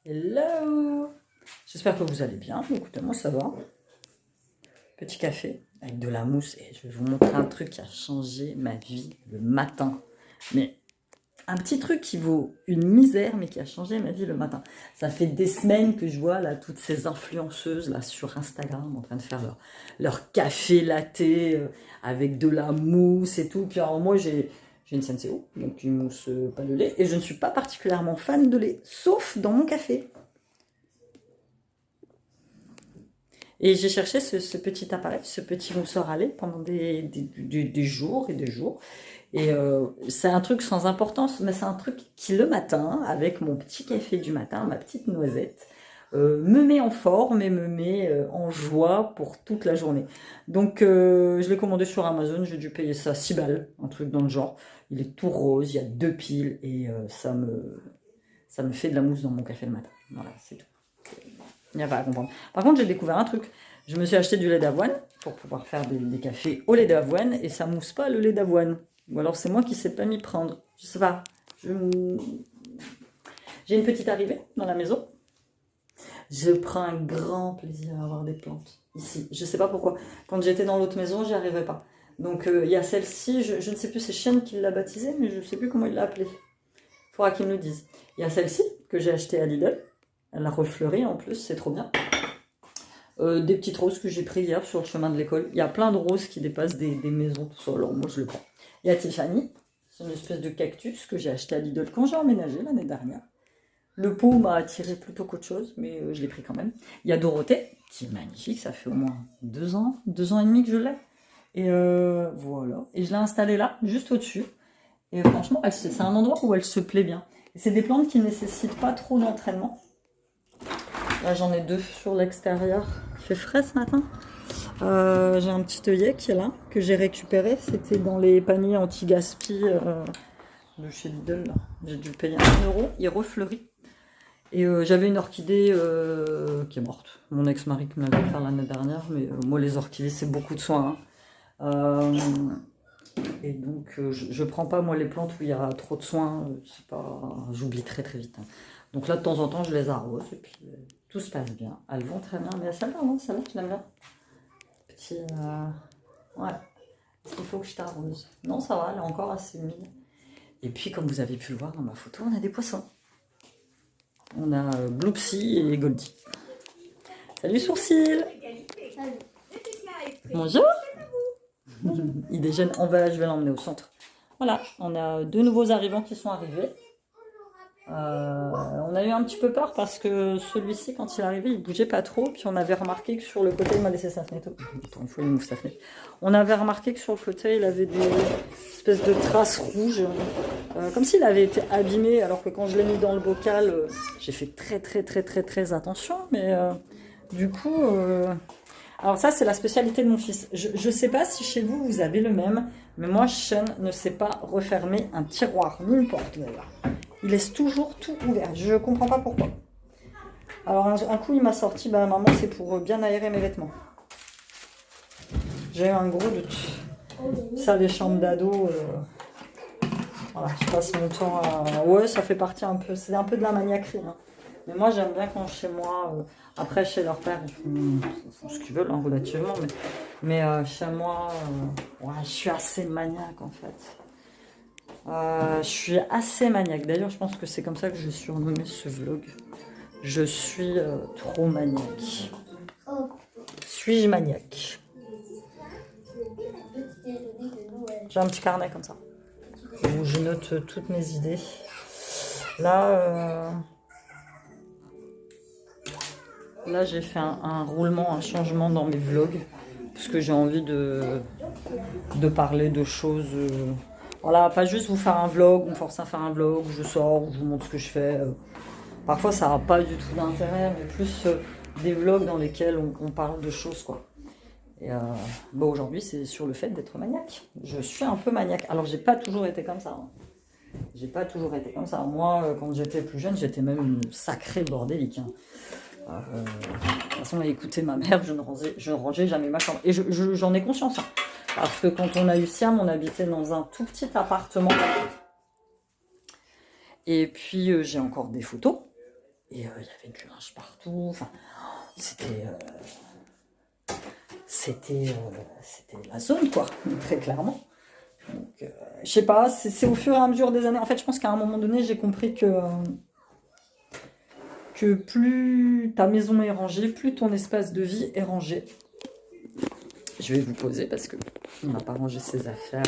Hello! J'espère que vous allez bien. Écoutez, moi ça va. Petit café avec de la mousse. Et je vais vous montrer un truc qui a changé ma vie le matin. Mais un petit truc qui vaut une misère, mais qui a changé ma vie le matin. Ça fait des semaines que je vois là toutes ces influenceuses là sur Instagram en train de faire leur café latte avec de la mousse et tout. Puis alors moi j'ai une Senseo, donc une mousse pas de lait, et je ne suis pas particulièrement fan de lait, sauf dans mon café. Et j'ai cherché ce petit appareil, ce petit mousseur à lait pendant des jours et des jours. Et c'est un truc sans importance, mais c'est un truc qui le matin, avec mon petit café du matin, ma petite noisette, me met en forme et me met en joie pour toute la journée. Donc je l'ai commandé sur Amazon, j'ai dû payer ça 6 balles, un truc dans le genre. Il est tout rose, il y a 2 piles et ça me fait de la mousse dans mon café le matin. Voilà, c'est tout. Il n'y a pas à comprendre. Par contre, j'ai découvert un truc. Je me suis acheté du lait d'avoine pour pouvoir faire des cafés au lait d'avoine et ça mousse pas le lait d'avoine. Ou alors c'est moi qui ne sais pas m'y prendre. Je sais pas. J'ai une petite arrivée dans la maison. Je prends un grand plaisir à avoir des plantes ici. Je ne sais pas pourquoi. Quand j'étais dans l'autre maison, j'y arrivais pas. Donc il y a celle-ci, je ne sais plus, c'est Chêne qui l'a baptisée, mais je ne sais plus comment il l'a appelée. Il faudra qu'il me le dise. Il y a celle-ci que j'ai achetée à Lidl. Elle a refleuri en plus, c'est trop bien. Des petites roses que j'ai pris hier sur le chemin de l'école. Il y a plein de roses qui dépassent des maisons, tout ça. Alors moi je le prends. Il y a Tiffany, c'est une espèce de cactus que j'ai acheté à Lidl quand j'ai emménagé l'année dernière. Le pot m'a attiré plutôt qu'autre chose, mais je l'ai pris quand même. Il y a Dorothée, qui est magnifique, ça fait au moins 2 ans et demi que je l'ai. Et voilà. Et je l'ai installée là, juste au-dessus. Et franchement, c'est un endroit où elle se plaît bien. C'est des plantes qui ne nécessitent pas trop d'entraînement. Là, j'en ai 2 sur l'extérieur. Il fait frais ce matin. J'ai un petit œillet qui est là, que j'ai récupéré. C'était dans les paniers anti-gaspi de chez Lidl. J'ai dû payer 1 €. Il refleurit. Et j'avais une orchidée qui est morte. Mon ex-mari qui me l'avait fait l'année dernière. Mais moi, les orchidées, c'est beaucoup de soins. Hein. Et donc, je prends pas, moi, les plantes où il y a trop de soins. J'oublie très très vite. Hein. Donc là, de temps en temps, je les arrose. Et puis, tout se passe bien. Elles vont très bien. Mais celle-là, non, celle-là, je l'aime bien. Petit... ouais. Est-ce qu'il faut que je t'arrose? Non, ça va, elle est encore assez humide. Et puis, comme vous avez pu le voir dans ma photo, on a des poissons. On a Bloopsy et Goldie. Salut, Sourcil! Bonjour! Il déjeune en bas, je vais l'emmener au centre. Voilà, on a 2 nouveaux arrivants qui sont arrivés. On a eu un petit peu peur parce que celui-ci, quand il est arrivé, il bougeait pas trop. Puis on avait remarqué que sur le côté, il m'a laissé sa fenêtre. Attends, il faut qu'il m'ouvre sa fenêtre. On avait remarqué que sur le côté, il avait des espèces de traces rouges, comme s'il avait été abîmé. Alors que quand je l'ai mis dans le bocal, j'ai fait très attention. Mais du coup, alors ça, c'est la spécialité de mon fils. Je sais pas si chez vous, vous avez le même, mais moi, Sean ne sait pas refermer un tiroir, ni une porte d'ailleurs. Il laisse toujours tout ouvert. Je ne comprends pas pourquoi. Alors un coup, il m'a sorti, bah maman, c'est pour bien aérer mes vêtements. J'ai eu un gros doute. Ça, les chambres d'ado, voilà, je passe mon temps à... Ouais, ça fait partie un peu, c'est un peu de la maniaquerie. Hein. Mais moi, j'aime bien quand chez moi, après chez leur père, ils font ce qu'ils veulent, hein, relativement. Mais chez moi, ouais, je suis assez maniaque en fait. Je suis assez maniaque. D'ailleurs, je pense que c'est comme ça que je surnommé ce vlog. Je suis trop maniaque. Suis-je maniaque? J'ai un petit carnet comme ça où je note toutes mes idées. Là, j'ai fait un roulement, un changement dans mes vlogs parce que j'ai envie de parler de choses. Voilà, pas juste vous faire un vlog, me forcer à faire un vlog où je sors, où je vous montre ce que je fais. Parfois, ça n'a pas du tout d'intérêt, mais plus des vlogs dans lesquels on parle de choses, quoi. Et bah aujourd'hui, c'est sur le fait d'être maniaque. Je suis un peu maniaque. Alors, j'ai pas toujours été comme ça. Hein. J'ai pas toujours été comme ça. Moi, quand j'étais plus jeune, j'étais même une sacrée bordélique. Hein. De toute façon, à écouter ma mère, je ne rangeais jamais ma chambre. Et j'en ai conscience. Hein. Parce que quand on a eu Siam, on habitait dans un tout petit appartement. Et puis, j'ai encore des photos Et il y avait du linge partout. Enfin, c'était la zone, quoi, très clairement. Donc, je sais pas, c'est au fur et à mesure des années. En fait, je pense qu'à un moment donné, j'ai compris que plus ta maison est rangée, plus ton espace de vie est rangé. Je vais vous poser parce que on n'a pas rangé ses affaires.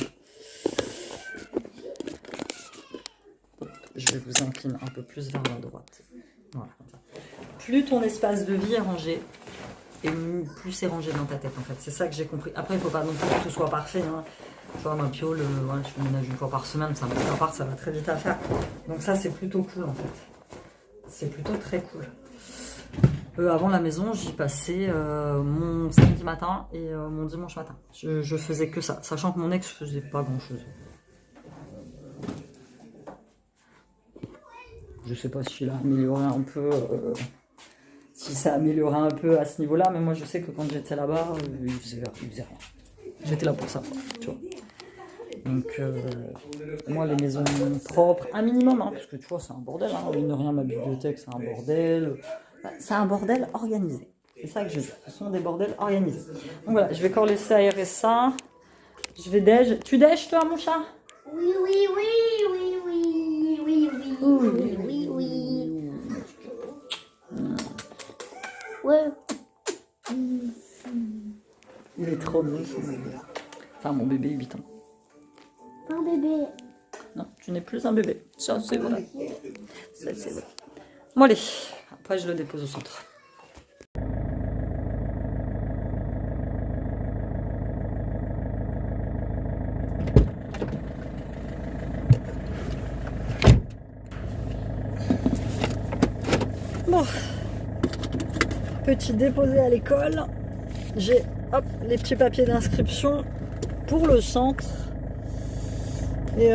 Je vais vous incliner un peu plus vers la droite. Voilà. Plus ton espace de vie est rangé, et plus c'est rangé dans ta tête, en fait. C'est ça que j'ai compris. Après, il ne faut pas non plus que tout soit parfait. Hein. Tu vois, ma piole, voilà, je fais ménage une fois par semaine, ça ça va très vite à faire. Donc ça, c'est plutôt cool, en fait. C'est plutôt très cool. Avant la maison, j'y passais mon samedi matin et mon dimanche matin. Je faisais que ça, sachant que mon ex faisait pas grand-chose. Je sais pas s'il a amélioré un peu, si ça a amélioré un peu à ce niveau-là, mais moi je sais que quand j'étais là-bas, il faisait rien. J'étais là pour ça, quoi, tu vois. Donc, moi, les maisons propres, un minimum, hein, parce que tu vois, c'est un bordel. Hein, mine de rien, ma bibliothèque, c'est un bordel. C'est un bordel organisé. C'est ça que je dis. Ce sont des bordels organisés. Donc voilà, je vais encore laisser aérer ça. Je vais déj. Tu déj, toi, mon chat? Oui, oui, oui, oui, oui, oui, oui, oui, oui, oui. Ouais. Il est trop mignon, mon bébé. Enfin, mon bébé, 8 ans. Un bébé. Non, tu n'es plus un bébé. Ça, c'est vrai. Ça, c'est vrai. Bon, allez. Après, je le dépose au centre. Bon. Petit déposé à l'école. J'ai, hop, les petits papiers d'inscription pour le centre. Et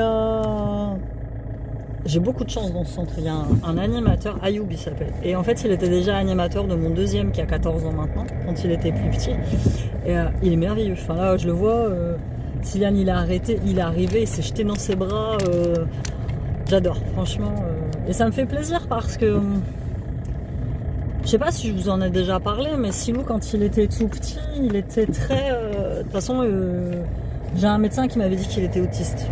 j'ai beaucoup de chance dans ce centre. Il y a un animateur, Ayoub il s'appelle. Et en fait, il était déjà animateur de mon deuxième qui a 14 ans maintenant, quand il était plus petit. Et il est merveilleux. Enfin là, je le vois. Sylviane, il a arrêté, il est arrivé, il s'est jeté dans ses bras. J'adore, franchement. Et ça me fait plaisir parce que... je sais pas si je vous en ai déjà parlé, mais Silou, quand il était tout petit, il était très... de toute façon, j'ai un médecin qui m'avait dit qu'il était autiste.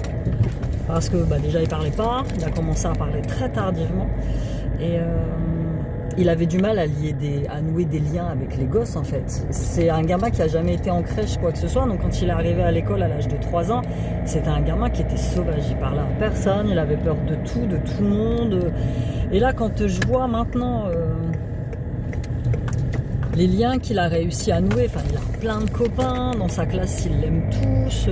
Parce que déjà, il parlait pas, il a commencé à parler très tardivement. Et il avait du mal à nouer des liens avec les gosses, en fait. C'est un gamin qui a jamais été en crèche, quoi que ce soit. Donc quand il est arrivé à l'école à l'âge de 3 ans, c'était un gamin qui était sauvage. Il parlait à personne, il avait peur de tout le monde. Et là, quand je vois maintenant... les liens qu'il a réussi à nouer, enfin il a plein de copains, dans sa classe il l'aime tous,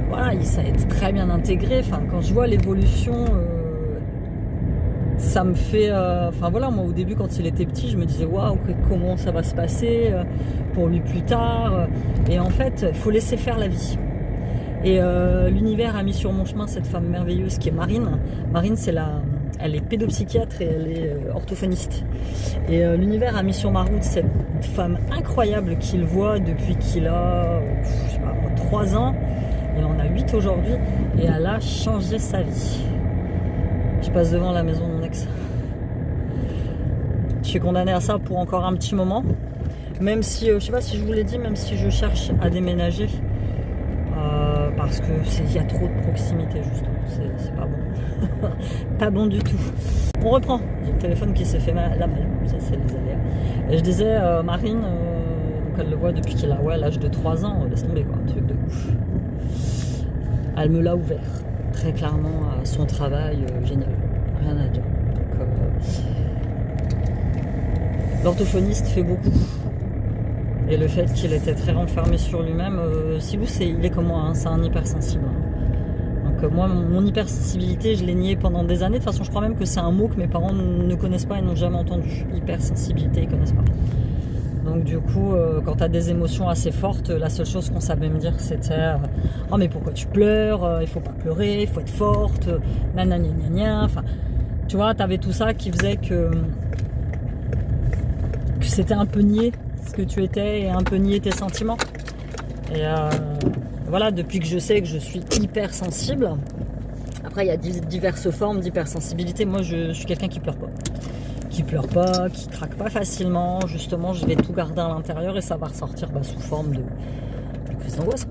voilà, il sait être très bien intégré, enfin quand je vois l'évolution, ça me fait, enfin voilà, moi au début quand il était petit je me disais waouh, comment ça va se passer pour lui plus tard, et en fait il faut laisser faire la vie. Et l'univers a mis sur mon chemin cette femme merveilleuse qui est Marine. Marine, elle est pédopsychiatre et elle est orthophoniste. Et l'univers a mis sur ma route cette femme incroyable qu'il voit depuis qu'il a, je sais pas, 3 ans. Il en a 8 aujourd'hui. Et elle a changé sa vie. Je passe devant la maison de mon ex. Je suis condamnée à ça pour encore un petit moment. Même si, je sais pas si je vous l'ai dit, même si je cherche à déménager. Parce qu'il y a trop de proximité, justement. C'est pas bon. Pas bon du tout. On reprend. J'ai le téléphone qui s'est fait la malle. Ça, c'est les aléas. Et je disais, Marine, donc elle le voit depuis qu'elle a l'âge de 3 ans. Laisse tomber, quoi. Un truc de ouf. Elle me l'a ouvert. Très clairement, à son travail, génial. Rien à dire. Donc, l'orthophoniste fait beaucoup. Et le fait qu'il était très renfermé sur lui-même, Silou, il est comme moi, hein, c'est un hypersensible. Hein. Donc moi, mon hypersensibilité, je l'ai nié pendant des années. De toute façon, je crois même que c'est un mot que mes parents ne connaissent pas et n'ont jamais entendu. Hypersensibilité, ils ne connaissent pas. Donc du coup, quand tu as des émotions assez fortes, la seule chose qu'on savait me dire, c'était « Oh mais pourquoi tu pleures? Il faut pas pleurer, il faut être forte, nanana, gna. » Enfin, tu vois, tu avais tout ça qui faisait que c'était un peu nier ce que tu étais et un peu nier tes sentiments. Et voilà, depuis que je sais que je suis hyper sensible, Après, il y a diverses formes d'hypersensibilité. Moi, je suis quelqu'un qui pleure pas. Qui pleure pas, qui craque pas facilement. Justement, je vais tout garder à l'intérieur et ça va ressortir sous forme de crise d'angoisse.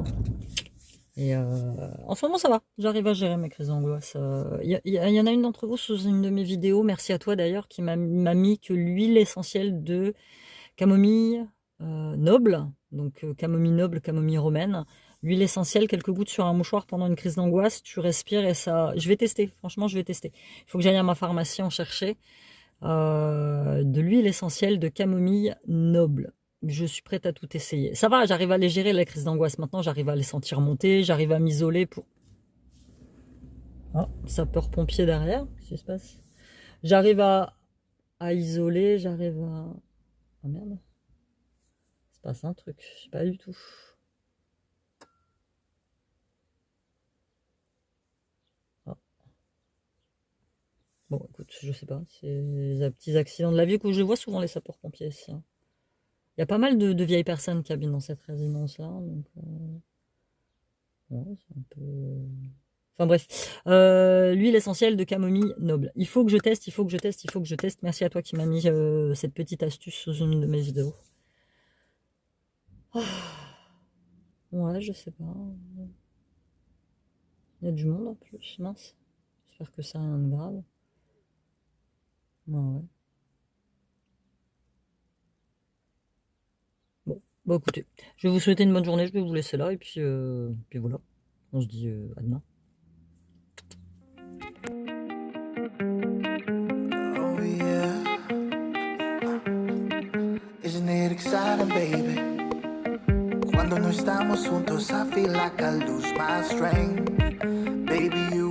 Et en ce moment, ça va. J'arrive à gérer mes crises d'angoisse. Il y en a une d'entre vous sous une de mes vidéos, merci à toi d'ailleurs, qui m'a mis que l'huile essentielle de camomille noble, donc camomille noble, camomille romaine, l'huile essentielle, quelques gouttes sur un mouchoir pendant une crise d'angoisse, tu respires et ça... Je vais tester, franchement, je vais tester. Il faut que j'aille à ma pharmacie en chercher de l'huile essentielle de camomille noble. Je suis prête à tout essayer. Ça va, j'arrive à les gérer, les crises d'angoisse. Maintenant, j'arrive à les sentir monter, j'arrive à m'isoler pour... Oh, sapeur-pompier derrière, qu'est-ce qui se passe? J'arrive à isoler, j'arrive à... Oh merde. Il se passe un truc, je sais pas du tout. Oh. Bon, écoute, je sais pas, c'est des petits accidents de la vie que je vois souvent les sapeurs-pompiers ici. Il y a pas mal de vieilles personnes qui habitent dans cette résidence-là, donc ouais, c'est un peu... Enfin bref, l'huile essentielle de camomille noble. Il faut que je teste, il faut que je teste, il faut que je teste. Merci à toi qui m'as mis cette petite astuce sous une de mes vidéos. Oh. Ouais, je sais pas. Il y a du monde en plus, mince. J'espère que c'est rien de grave. Ouais. Bon, écoutez, je vais vous souhaiter une bonne journée, je vais vous laisser là, et puis voilà. On se dit à demain. Oh yeah. Isn't it exciting, baby? Cuando no estamos juntos, I feel like I lose my strength. Baby, you